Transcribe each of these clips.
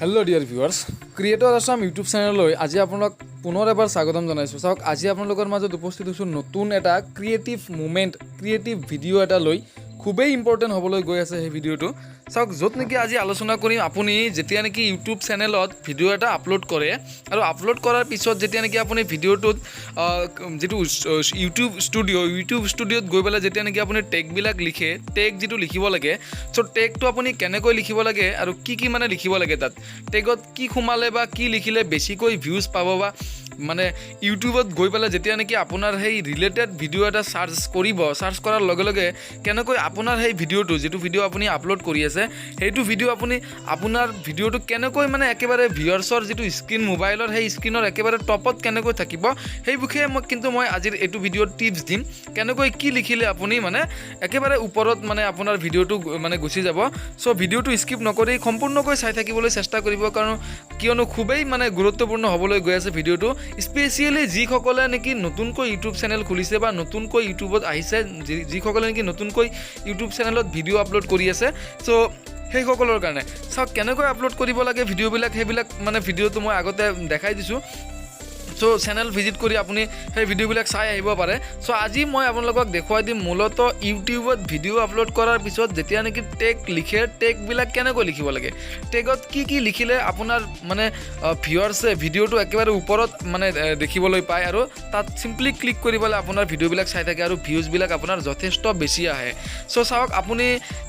Hello' dear viewers, creator Assam YouTube চেনেললৈ আজি আপোনালোক পুনৰ এবাৰ স্বাগতম জনাইছোঁ। চাওক, আজি আপোনালোকৰ মাজত উপস্থিত হৈছোঁ নতুন এটা ক্ৰিয়েটিভ মুভমেণ্ট, ক্ৰিয়েটিভ ভিডিঅ' এটা লৈ। খুবেই ইম্পৰ্টেণ্ট হ'বলৈ গৈ আছে সেই ভিডিঅ'টো। চাওক, য'ত নেকি আজি আলোচনা কৰিম, আপুনি যেতিয়া নেকি ইউটিউব চেনেলত ভিডিঅ' এটা আপলোড কৰে আৰু আপলোড কৰাৰ পিছত যেতিয়া নেকি আপুনি ভিডিঅ'টোত যিটো ইউটিউব ষ্টুডিঅ'ত গৈ পেলাই যেতিয়া নেকি আপুনি টেগবিলাক লিখে, টেগ যিটো লিখিব লাগে, চ' টেগটো আপুনি কেনেকৈ লিখিব লাগে আৰু কি মানে লিখিব লাগে, তাত টেগত কি সোমালে বা কি লিখিলে বেছিকৈ ভিউজ পাব, বা মানে ইউটিউবত গৈ পেলাই যেতিয়া নেকি আপোনাৰ সেই ৰিলেটেড ভিডিঅ' এটা চাৰ্চ কৰাৰ লগে লগে কেনেকৈ আপোনাৰ সেই ভিডিঅ'টো, যিটো ভিডিঅ' আপুনি আপলোড কৰি আছে, সেইটো ভিডিঅ' আপোনাৰ ভিডিঅ'টো কেনেকৈ মানে একেবাৰে ভিউৱাৰ্ছৰ যিটো স্ক্ৰীণ, মোবাইলৰ সেই স্ক্ৰীণৰ একেবাৰে টপত কেনেকৈ থাকিব, সেই বিষয়ে মই আজিৰ এইটো ভিডিঅ'ত টিপছ দিম। কেনেকৈ কি লিখিলে আপুনি মানে একেবাৰে ওপৰত মানে আপোনাৰ ভিডিঅ'টো মানে গুচি যাব। চ' ভিডিঅ'টো স্কিপ নকৰি সম্পূৰ্ণকৈ চাই থাকিবলৈ চেষ্টা কৰিব, কিয়নো খুবেই মানে গুৰুত্বপূৰ্ণ হ'বলৈ গৈ আছে ভিডিঅ'টো। স্পেচিয়েলি যিসকলে নেকি নতুনকৈ ইউটিউব চেনেল খুলিছে বা নতুনকৈ ইউটিউবত আহিছে, যিসকলে নেকি নতুনকৈ ইউটিউব চেনেলত ভিডিঅ' আপলোড কৰি আছে, চ' সেইসকলৰ কাৰণে চাওক কেনেকৈ আপলোড কৰিব লাগে ভিডিঅ'বিলাক। সেইবিলাক মানে ভিডিঅ'টো মই আগতে দেখাই দিছোঁ। চ' চেনেল ভিজিট কৰি আপুনি সেই ভিডিঅ'বিলাক চাই আহিব পাৰে। চ' আজি মই আপোনালোকক দেখুৱাই দিম মূলতঃ ইউটিউবত ভিডিঅ' আপলোড কৰাৰ পিছত যেতিয়া নেকি টেগ লিখে, টেগবিলাক কেনেকৈ লিখিব লাগে, টেগত কি লিখিলে আপোনাৰ মানে ভিউৱাৰ্ছে ভিডিঅ'টো একেবাৰে ওপৰত মানে দেখিবলৈ পায়, আৰু তাত চিম্পলি ক্লিক কৰি পেলাই আপোনাৰ ভিডিঅ'বিলাক চাই থাকে আৰু ভিউজবিলাক আপোনাৰ যথেষ্ট বেছি আহে। চ' চাওক, আপুনি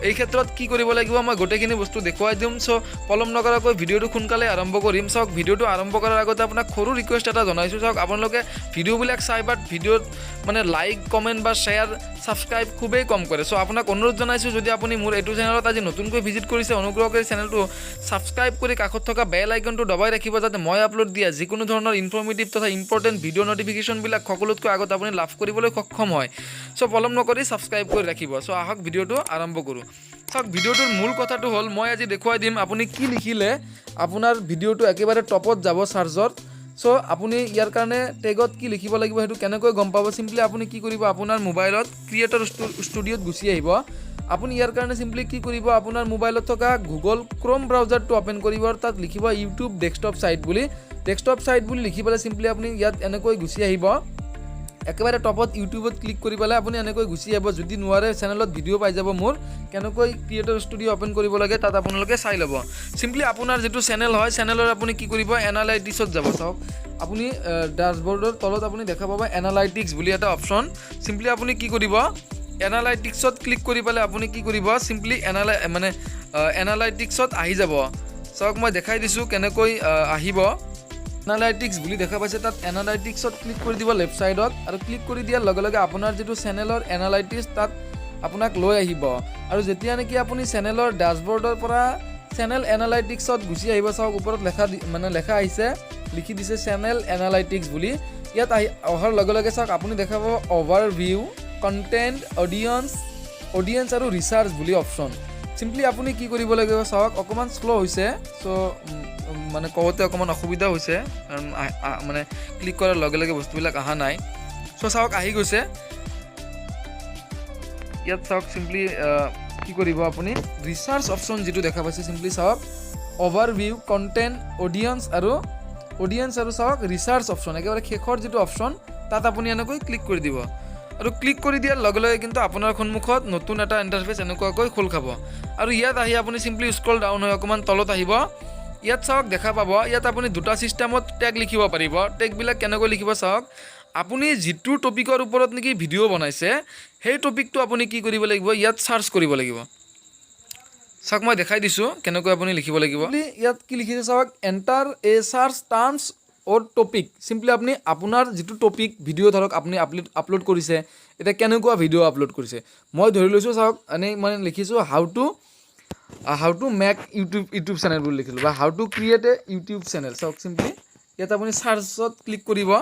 এই ক্ষেত্ৰত কি কৰিব লাগিব, মই গোটেইখিনি বস্তু দেখুৱাই দিম। চ' পলম নকৰাকৈ ভিডিঅ'টো সোনকালে আৰম্ভ কৰিম। চাওক, ভিডিঅ'টো আৰম্ভ কৰাৰ আগতে আপোনাক সৰু ৰিকুৱেষ্ট এটা জনাইছোঁ। চাওক, আপোনালোকে ভিডিঅ'বিলাক চাই বাট ভিডিঅ'ত মানে লাইক, কমেণ্ট বা শ্বেয়াৰ, ছাবস্ক্ৰাইব খুবেই কম কৰে। চ' আপোনাক অনুৰোধ জনাইছোঁ, যদি আপুনি মোৰ এইটো চেনেলত আজি নতুনকৈ ভিজিট কৰিছে, অনুগ্ৰহ কৰি চেনেলটো ছাবস্ক্ৰাইব কৰি কাষত থকা বেল আইকনটো দবাই ৰাখিব, যাতে মই আপলোড দিয়া যিকোনো ধৰণৰ ইনফৰ্মেটিভ তথা ইম্পৰ্টেণ্ট ভিডিঅ' নটিফিকেশ্যনবিলাক সকলোতকৈ আগত আপুনি লাভ কৰিবলৈ সক্ষম হয়। চ' পলম নকৰি ছাবস্ক্ৰাইব কৰি ৰাখিব। চ' আহক ভিডিঅ'টো আৰম্ভ কৰোঁ। চাওক, ভিডিঅ'টোৰ মূল কথাটো হ'ল, মই আজি দেখুৱাই দিম আপুনি কি লিখিলে আপোনাৰ ভিডিঅ'টো একেবাৰে টপত যাব চাৰ্জত। চ' আপুনি ইয়াৰ কাৰণে টেগত কি লিখিব লাগিব সেইটো কেনেকৈ গম পাব, চিম্পলি আপুনি কি কৰিব, আপোনাৰ মোবাইলত ক্ৰিয়েটৰ ষ্টুডিঅ'ত গুচি আহিব। আপুনি ইয়াৰ কাৰণে চিম্পলি কি কৰিব, আপোনাৰ মোবাইলত থকা গুগল ক্ৰ'ম ব্ৰাউজাৰটো অ'পেন কৰিব আৰু তাত লিখিব ইউটিউব ডেস্কটপ ছাইট বুলি লিখি পেলাই চিম্পলি আপুনি ইয়াত এনেকৈ গুচি আহিব। একেবাৰে টপত ইউটিউবত ক্লিক কৰি পেলাই আপুনি এনেকৈ গুচি আহিব। যদি নোৱাৰে, চেনেলত ভিডিঅ' পাই যাব মোৰ কেনেকৈ ক্ৰিয়েটৰ ষ্টুডিঅ' অ'পেন কৰিব লাগে, তাত আপোনালোকে চাই ল'ব। চিম্পলি আপোনাৰ যিটো চেনেল হয়, চেনেলৰ আপুনি কি কৰিব, এনালাইটিক্সত যাব। চাওক, আপুনি ডেশ্ববৰ্ডৰ তলত আপুনি দেখা পাব এনালাইটিক্স বুলি এটা অপশ্যন। চিম্পলি আপুনি কি কৰিব, এনালাইটিক্সত ক্লিক কৰি পেলাই আপুনি কি কৰিব, চিম্পলি এনালাইটিক্সত আহি যাব। চাওক, মই দেখাই দিছোঁ কেনেকৈ আহিব। এনালাইটিক্স বুলি দেখা পাইছে, তাত এনালাইটিক্সত ক্লিক কৰি দিব লেফ্ট ছাইডত, আৰু ক্লিক কৰি দিয়াৰ লগে লগে আপোনাৰ যিটো চেনেলৰ এনালাইটিক্স তাত আপোনাক লৈ আহিব। আৰু যেতিয়া নেকি আপুনি চেনেলৰ ডেশ্ববৰ্ডৰ পৰা চেনেল এনালাইটিক্সত গুচি আহিব, চাওক ওপৰত লেখা আহিছে, লিখি দিছে চেনেল এনালাইটিক্স বুলি। ইয়াত অহাৰ লগে লগে চাওক আপুনি দেখা পাব অভাৰভিউ, কণ্টেণ্ট, অডিয়েঞ্চ আৰু ৰিচাৰ্চ বুলি অপশ্যন। চিম্পলি আপুনি কি কৰিব লাগিব, চাওক অকণমান শ্ল' হৈছে, চ' মানে কওঁতে অকণমান অসুবিধা হৈছে, কাৰণ মানে ক্লিক কৰাৰ লগে লগে বস্তুবিলাক অহা নাই। চ' চাওক, আহি গৈছে। ইয়াত চাওক, চিম্পলি কি কৰিব, আপুনি ৰিচাৰ্চ অপশ্যন যিটো দেখা পাইছে, চিম্পলি চাওক অভাৰভিউ, কণ্টেণ্ট, অডিয়েঞ্চ আৰু চাওক ৰিচাৰ্চ অপশ্যন, একেবাৰে শেষৰ যিটো অপশ্যন তাত আপুনি এনেকৈ ক্লিক কৰি দিব। আৰু ক্লিক কৰি দিয়াৰ লগে লগে কিন্তু আপোনাৰ সন্মুখত নতুন এটা ইণ্টাৰফেচ এনেকুৱাকৈ খোল খাব। আৰু ইয়াত আহি আপুনি চিম্পলি স্ক্ৰল ডাউন হৈ অকণমান তলত আহিব। ইয়াত চাওক দেখা পাব, ইয়াত আপুনি দুটা ছিষ্টেমত টেগ লিখিব পাৰিব। টেগবিলাক কেনেকৈ লিখিব, চাওক আপুনি যিটো টপিকৰ ওপৰত নেকি ভিডিঅ' বনাইছে, সেই টপিকটো আপুনি কি কৰিব লাগিব, ইয়াত চাৰ্চ কৰিব লাগিব। চাওক, মই দেখাই দিছোঁ কেনেকৈ আপুনি লিখিব লাগিব। ইয়াত কি লিখিছে চাওক, এণ্টাৰ এ চাৰ্চ টাৰ্মছ অৰ টপিক। চিম্পলি আপুনি আপোনাৰ যিটো টপিক ভিডিঅ' ধৰক আপুনি আপলোড কৰিছে, এতিয়া কেনেকুৱা ভিডিঅ' আপলোড কৰিছে, মই ধৰি লৈছোঁ, চাওক এনেই মানে লিখিছোঁ how to make YouTube channel বুলি লিখিলোঁ, বা হাউ to create A YouTube channel. চাওক, চিম্পলি ইয়াত আপুনি চাৰ্চত ক্লিক কৰিব।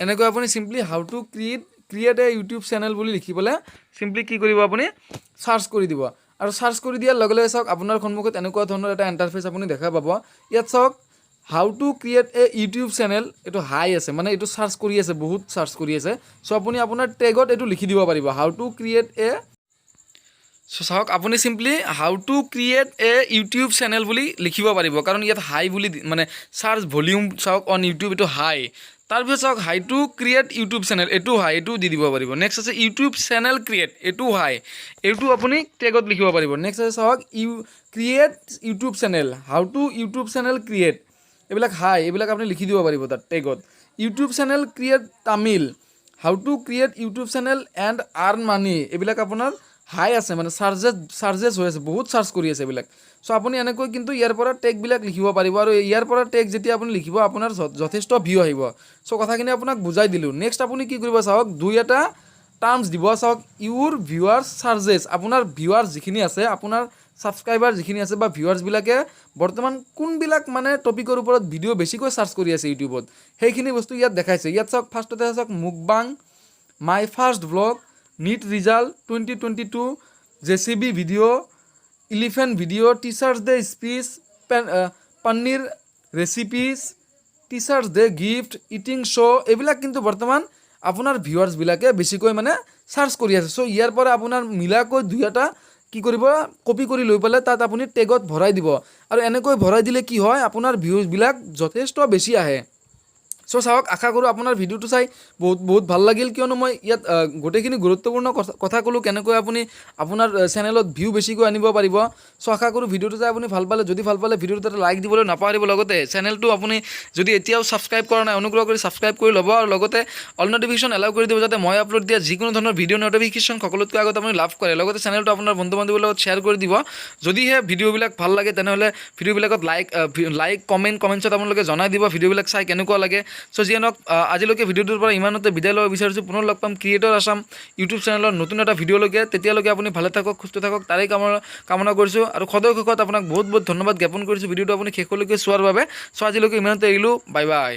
এনেকৈ আপুনি simply how to create A YouTube channel বুলি লিখি পেলাই চিম্পলি কি কৰিব, আপুনি চাৰ্চ কৰি দিব। আৰু সাৰ্চ কৰি দিয়াৰ লগে লগে চাওক আপোনাৰ সন্মুখত এনেকুৱা ধৰণৰ এটা ইণ্টাৰফেচ আপুনি দেখা পাব। ইয়াত চাওক হাউ to create A YouTube channel, এইটো হাই আছে, মানে এইটো সাৰ্চ কৰি আছে, বহুত সাৰ্চ কৰি আছে। চ' আপুনি আপোনাৰ টেগত এইটো লিখি দিব পাৰিব, হাউ টু ক্ৰিয়েট এ। চ' চাওক আপুনি simply how to create A YouTube channel বুলি লিখিব পাৰিব, কাৰণ ইয়াত হাই বুলি মানে চাৰ্চ ভলিউম চাওক অন ইউটিউব এইটো হাই। তাৰপিছত চাওক হাই টু ক্ৰিয়েট ইউটিউব চেনেল, এইটো হাই, এইটো দি দিব পাৰিব। নেক্সট আছে ইউটিউব চেনেল ক্ৰিয়েট, এইটো হাই, এইটো আপুনি টেগত লিখিব পাৰিব। নেক্সট আছে চাওক create YouTube channel, how to YouTube channel create, এইবিলাক হাই, এইবিলাক আপুনি লিখি দিব পাৰিব তাত টেগত। YouTube channel create Tamil, how to create YouTube channel and earn money, এইবিলাক আপোনাৰ হাই আছে, মানে চাৰ্জেছ হৈ আছে, বহুত চাৰ্জ কৰি আছে এইবিলাক। চ' আপুনি এনেকৈ কিন্তু ইয়াৰ পৰা টেগবিলাক লিখিব পাৰিব, আৰু ইয়াৰ পৰা টেগ যেতিয়া আপুনি লিখিব আপোনাৰ যথেষ্ট ভিউ আহিব। চ' কথাখিনি আপোনাক বুজাই দিলোঁ। নেক্সট আপুনি কি কৰিব চাওক, দুই এটা টাৰ্মছ দিব। চাওক ইউৰ ভিউৱাৰ্ছ চাৰ্জেছ, আপোনাৰ ভিউৱাৰ্ছ যিখিনি আছে, আপোনাৰ ছাবস্ক্ৰাইবাৰ যিখিনি আছে বা ভিউৱাৰ্ছবিলাকে বৰ্তমান কোনবিলাক মানে টপিকৰ ওপৰত ভিডিঅ' বেছিকৈ চাৰ্চ কৰি আছে ইউটিউবত, সেইখিনি বস্তু ইয়াত দেখাইছে। ইয়াত চাওক ফাৰ্ষ্টতে চাওক mukbang, my first blog, NEET result 2022, JCB video', elephant video', teachers day speech, paneer recipes, teachers day gift, eating show', এইবিলাক কিন্তু বৰ্তমান আপোনাৰ ভিউৱাৰ্ছবিলাকে বেছিকৈ মানে চাৰ্চ কৰি আছে। চ' ইয়াৰ পৰা আপোনাৰ মিলাকৈ দুই এটা কি কৰিব, কপি কৰি লৈ পেলাই তাত আপুনি টেগত ভৰাই দিব, আৰু এনেকৈ ভৰাই দিলে কি হয়, আপোনাৰ ভিউজবিলাক যথেষ্ট বেছি আহে। চ' চাওক, আশা কৰোঁ আপোনাৰ ভিডিঅ'টো চাই বহুত ভাল লাগিল, কিয়নো মই ইয়াত গোটেইখিনি গুৰুত্বপূৰ্ণ কথা ক'লোঁ, কেনেকৈ আপুনি আপোনাৰ চেনেলত ভিউ বেছিকৈ আনিব পাৰিব। চ' আশা কৰোঁ ভিডিঅ'টো চাই আপুনি ভাল পালে। যদি ভাল পালে ভিডিঅ'টো এটা লাইক দিবলৈ নাপাহৰিব। লগতে চেনেলটো আপুনি যদি এতিয়াও ছাবস্ক্ৰাইব কৰা নাই, অনুগ্ৰহ কৰি ছাবস্ক্ৰাইব কৰি ল'ব, আৰু লগতে অল নটিফিকেশ্যন এলাউ কৰি দিব, যাতে মই আপলোড দিয়া যিকোনো ধৰণৰ ভিডিঅ' নটিফিকেশ্যন সকলোতকৈ আগত আপুনি লাভ কৰে। লগতে চেনেলটো আপোনাৰ বন্ধু বান্ধৱীৰ লগত শ্বেয়াৰ কৰি দিব। যদিহে ভিডিঅ'বিলাক ভাল লাগে তেনেহ'লে ভিডিঅ'বিলাকত কমেণ্টছত আপোনালোকে জনাই দিব ভিডিঅ'বিলাক চাই কেনেকুৱা লাগে। চ' যিয়ে নহওক, আজিলৈকে ভিডিঅ'টোৰ পৰা ইমানতে বিদায় ল'ব বিচাৰিছোঁ। পুনৰ লগ পাম ক্ৰিয়েটৰ আছাম ইউটিউব চেনেলৰ নতুন এটা ভিডিঅ'লৈকে। তেতিয়ালৈকে আপুনি ভালে থাকক, সুস্থ থাকক, তাৰেই কামনা কৰিছোঁ। আৰু সদয় সুখত আপোনাক বহুত ধন্যবাদ জ্ঞাপন কৰিছোঁ ভিডিঅ'টো আপুনি শেষলৈকে চোৱাৰ বাবে। চ' আজিলৈকে ইমানতে এৰিলোঁ, বাই বাই।